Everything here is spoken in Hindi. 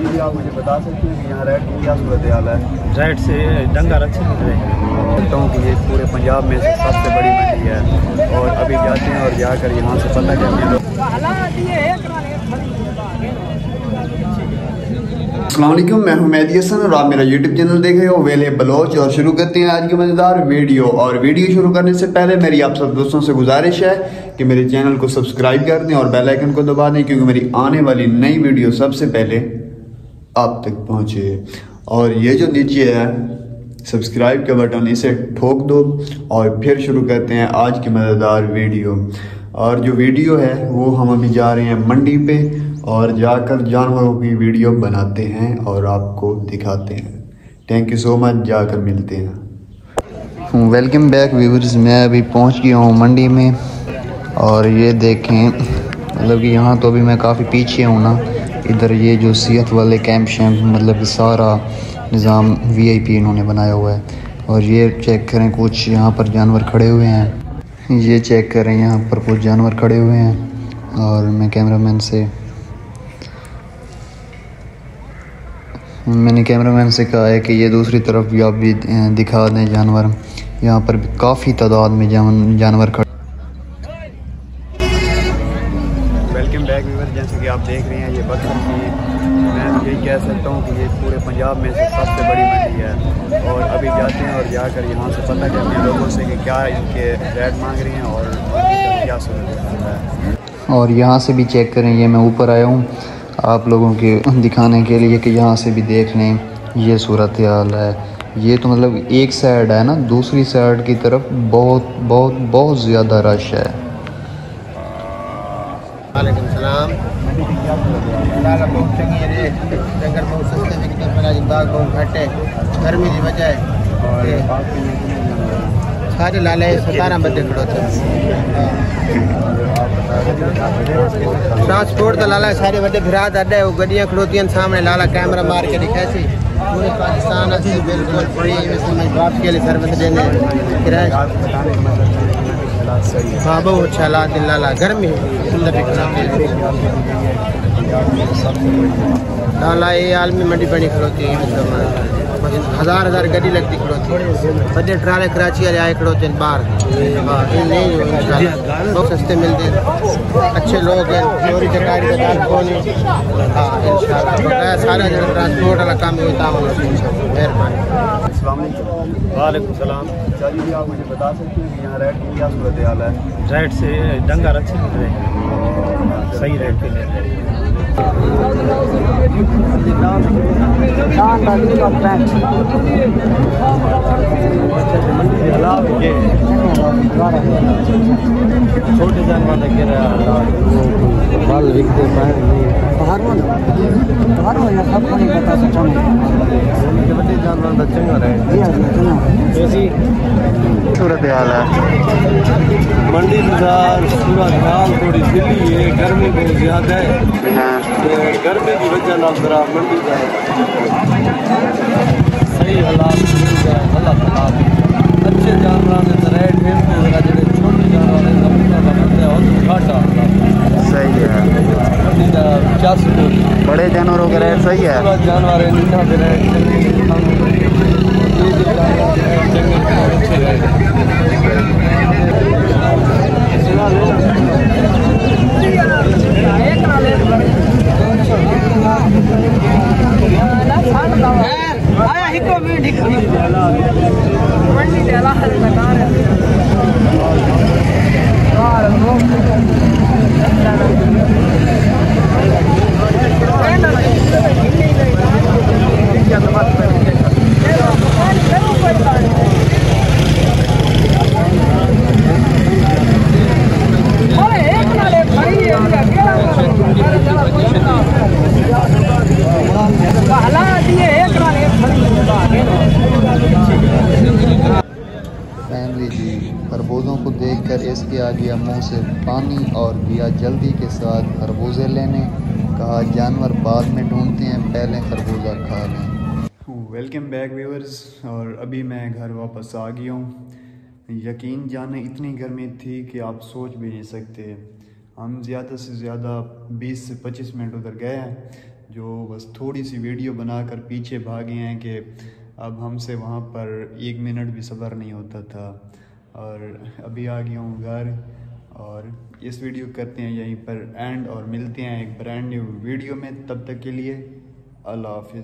चाची जी आप मुझे बता सकते हैं कि यहाँ रेट की क्या सूरत हाल है? रेट से डंगर अच्छे मिल रहे हैं। कहता हूँ कि ये पूरे पंजाब में से सबसे बड़ी मंडी है और अभी जाते हैं और जाकर यहाँ से पता करते हैं। अस्सलाम वालेकुम, मैं हूं मेहदी हसन और आप मेरा यूट्यूब चैनल देख रहे हो वेले बलोच। और शुरू करते हैं आज की मज़ेदार वीडियो। और वीडियो शुरू करने से पहले मेरी आप सब दोस्तों से गुजारिश है कि मेरे चैनल को सब्सक्राइब कर दें और बेल आइकन को दबा दें, क्योंकि मेरी आने वाली नई वीडियो सबसे पहले आप तक पहुंचे। और ये जो नीचे है सब्सक्राइब का बटन, इसे ठोक दो और फिर शुरू करते हैं आज की मज़ेदार वीडियो। और जो वीडियो है वो हम अभी जा रहे हैं मंडी पे और जाकर जानवरों की वीडियो बनाते हैं और आपको दिखाते हैं। थैंक यू सो मच, जाकर मिलते हैं। वेलकम बैक व्यूअर्स, मैं अभी पहुंच गया हूं मंडी में। और ये देखें, मतलब कि यहाँ तो अभी मैं काफ़ी पीछे हूँ ना। इधर ये जो सेहत वाले कैंप शैम्प, मतलब कि सारा निज़ाम VIP इन्होंने बनाया हुआ है। और ये चेक करें, कुछ यहाँ पर जानवर खड़े हुए हैं। ये चेक करें, यहाँ पर कुछ जानवर खड़े हुए हैं। और मैं कैमरामैन से कहा है कि ये दूसरी तरफ भी आप भी दिखा दें जानवर। यहाँ पर भी काफ़ी तादाद में जानवर खड़े। वेलकम बैक व्यूअर, जैसे कि आप देख रहे हैं ये बकरी की, मैं यही कह सकता हूँ कि ये पूरे पंजाब में से सबसे बड़ी मंडी है। और अभी जाते हैं और जाकर यहाँ से पता करते हैं लोगों से कि क्या इनके रेट मांग रहे हैं और क्या सूरत है। और यहाँ से भी चेक करें, ये मैं ऊपर आया हूँ आप लोगों के दिखाने के लिए कि यहाँ से भी देख लें ये सूरत हाल है। ये तो मतलब एक साइड है ना, दूसरी साइड की तरफ बहुत ज़्यादा रश है। वालेकुम सलाम। लाला बहुत चंगी है, डंगर बहुत सस्ते बिकते हैं, बाग बहुत घट है, गर्मी की वजह है। सारे लाले 17 बजे खड़ोते हैं। ट्रांसपोर्ट तो लाला सारे बड़े फिरात अड्डे, वो गड्डियाँ खड़ोती हैं सामने, लाला कैमरा मार के दिखाए सी पूरे पाकिस्तान से बिल्कुल फ्री बाप के लिए सर्विस देने किराए। हाँ बहुत अच्छा ला दिन लाला, गर्मी लाला ये आलमी मंडी बनी खड़ोती है, हजार गड्डी लगती खड़ोती है, बड़े ट्राले कराची वाले आए खड़ोते हैं बाहर। नहीं बहुत सस्ते मिलते हैं, अच्छे लोग हैं, चोरी चकारी का काम कौन है। हाँ इंशाल्लाह सारा जो ट्रांसपोर्ट वाला काम होता है। मेहरबानी। वालेकुम सलाम। चाची जी आप मुझे बता सकते हैं कि यहाँ रेट की क्या सूरत हाल है? रेट से डंगर अच्छे मिल रहे हैं, सही रेट पे मिल रहे हैं। छोटे जानवर लगे बाल बिकते बड़े जानवर का चंगा रहे। सूरत हाल है मंडी बाजार सूरत हाल थोड़ी ढिली है, गर्मी बहुत ज़्यादा है। गर्मी की वजह ना जरा मंडी का सही हालात मिल जाए, गलत हालात अच्छे जानवर में तो रेट मिलते हैं, जो छोटे जानवर हैं घाटा सही है। मंडी का 50 बड़े जानवरों का रेट सही है। जानवर है नीचा के रेट अच्छे रेट। फैमिली जी, खरबूजों को देखकर इसके आ गया मुंह से पानी और गया जल्दी के साथ खरबूजे लेने। कहा जानवर बाद में ढूंढते हैं, पहले खरबूजा खा लें। वेलकम बैक व्यूअर्स, और अभी मैं घर वापस आ गया हूँ। यकीन जाने इतनी गर्मी थी कि आप सोच भी नहीं सकते। हम ज़्यादा से ज़्यादा 20 से 25 मिनट उधर गए हैं जो बस थोड़ी सी वीडियो बनाकर पीछे भागे हैं कि अब हमसे वहाँ पर 1 मिनट भी सब्र नहीं होता था। और अभी आ गया हूँ घर और इस वीडियो करते हैं यहीं पर एंड और मिलते हैं एक ब्रांड न्यू वीडियो में। तब तक के लिए अल्लाह हाफिज़।